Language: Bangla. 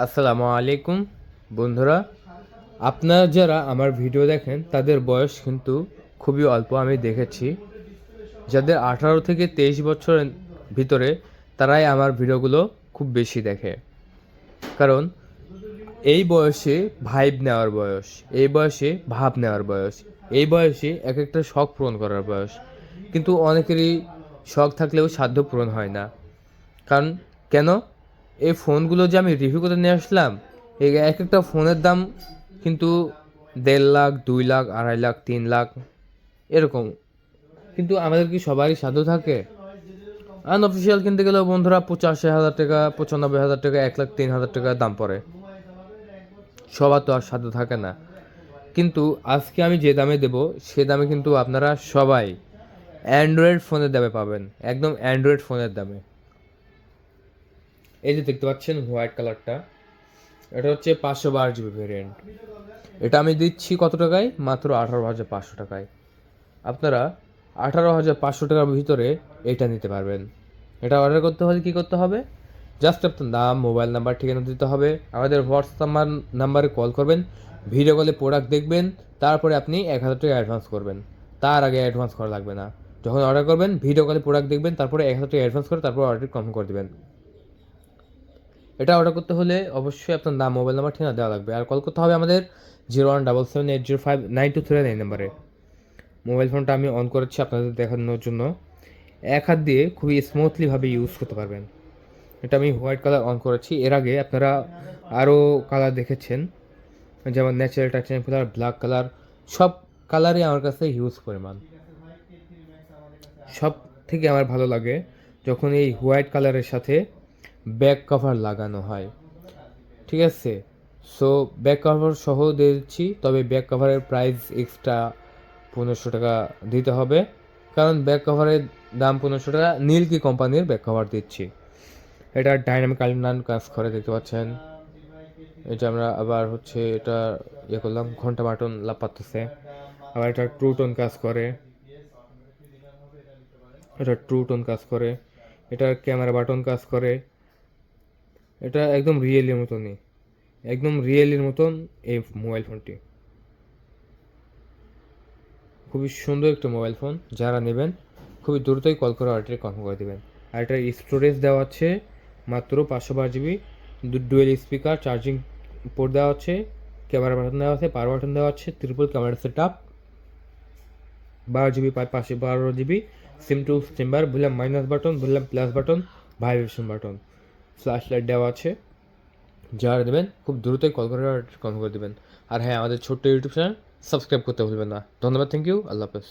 আসসালামু আলাইকুম বন্ধুরা, আপনারা যারা আমার ভিডিও দেখেন তাদের বয়স কিন্তু খুবই অল্প। আমি দেখেছি যাদের 18 থেকে 23 বছরের ভিতরে তারাই আমার ভিডিওগুলো খুব বেশি দেখে। কারণ এই বয়সে ভাইব নেওয়ার বয়স, এই বয়সে ভাব নেওয়ার বয়স, এই বয়সে এক একটা শখ পূরণ করার বয়স। কিন্তু অনেকেরই শখ থাকলেও সাধ্য পূরণ হয় না। কারণ কেন? এই ফোনগুলো যে আমি রিভিউ করে নিয়ে আসলাম, এই এক একটা ফোনের দাম কিন্তু 1.5 লাখ, 2 লাখ, 2.5 লাখ, 3 লাখ এরকম। কিন্তু আমাদের কি সবারই সাধ্য থাকে? আনঅফিসিয়াল কিনতে গেলেও বন্ধুরা 85,000 টাকা, 95,000 টাকা, 1,03,000 টাকা দাম পড়ে। সবার তো আর সাধ্য থাকে না। কিন্তু আজকে আমি যে দামে দেব সে দামে কিন্তু আপনারা সবাই অ্যান্ড্রয়েড ফোনের দামে পাবেন, একদম অ্যান্ড্রয়েড ফোনের দামে। এই যে দেখতে পাচ্ছেন হোয়াইট কালারটা, এটা হচ্ছে 512 GB ভেরিয়েন্ট। এটা আমি দিচ্ছি কত টাকায়? মাত্র 18,500 টাকায়। আপনারা 18,500 টাকার ভিতরে এটা নিতে পারবেন। এটা অর্ডার করতে হলে কী করতে হবে? জাস্ট আপনার নাম, মোবাইল নাম্বার, ঠিকানা দিতে হবে। আমাদের হোয়াটসঅ্যাপ নাম্বারে কল করবেন, ভিডিও কলে প্রোডাক্ট দেখবেন, তারপরে আপনি 1,000 টাকা অ্যাডভান্স করবেন। তার আগে অ্যাডভান্স করা লাগবে না। যখন অর্ডার করবেন ভিডিও কলে প্রোডাক্ট দেখবেন, তারপরে 1,000 টাকা অ্যাডভান্স করে তারপর অর্ডারটি কনফার্ম করে দেবেন। এটা অর্ডার করতে হলে অবশ্যই আপনার নাম, মোবাইল নাম্বার, ঠিকানা দেওয়া লাগবে। আর কল করতে হবে আমাদের 0177805923 এই নাম্বারে। মোবাইল ফোনটা আমি অন করেছি আপনাদের দেখানোর জন্য। এক হাত দিয়ে খুবই স্মুথলিভাবে ইউজ করতে পারবেন। এটা আমি হোয়াইট কালার অন করেছি। এর আগে আপনারা আরও কালার দেখেছেন, যেমন natural titanium colour, black colour, সব কালারই আমার কাছে হিউজ পরিমাণ। সব থেকে আমার ভালো লাগে যখন এই হোয়াইট কালারের সাথে ব্যাক কভার লাগানো হয়। ঠিক আছে, সো ব্যাক কভার সহ দিচ্ছি, তবে ব্যাক কভারের প্রাইস এক্সট্রা 1,500 টাকা দিতে হবে। কারণ ব্যাক কভারের দাম 1,500 টাকা। নীলকি কোম্পানির ব্যাক কভার দিচ্ছি। এটা ডাইনামিক আলিনান কাজ করে, দেখতে পাচ্ছেন। এটা আমরা আবার হচ্ছে এটা ইয়ে করলাম, ঘন্টা বাটন লাপাতেছে। আবার এটা ট্রু টোন কাজ করে, এটা ট্রু টোন কাজ করে, এটা ক্যামেরা বাটন কাজ করে। এটা একদম রিয়েলের মতনই, একদম রিয়েলের মতন এই মোবাইল ফোনটি। খুবই সুন্দর একটা মোবাইল ফোন। যারা নেবেন খুবই দ্রুতই কল করে অর্ডারটি কনফার্ম করে দেবেন। আর এটার স্টোরেজ দেওয়া আছে মাত্র 512 GB, dual speaker, charging port দেওয়া আছে, ক্যামেরা বাটন দেওয়া আছে, পাওয়ার বাটন দেওয়া আছে, triple camera set up, 12 GB, পাশে 12 GB, সিম টু চেম্বার, বললাম মাইনাস বাটন, বললাম plus button, vibration button, flash light দেওয়া আছে। যারা দেবেন খুব দ্রুতই কল করে কনফার্ম করে দেবেন। আর হ্যাঁ, আমাদের ছোট্ট ইউটিউব চ্যানেল সাবস্ক্রাইব করতে ভুলবেন না। ধন্যবাদ, থ্যাংক ইউ, আল্লাহ হাফেজ।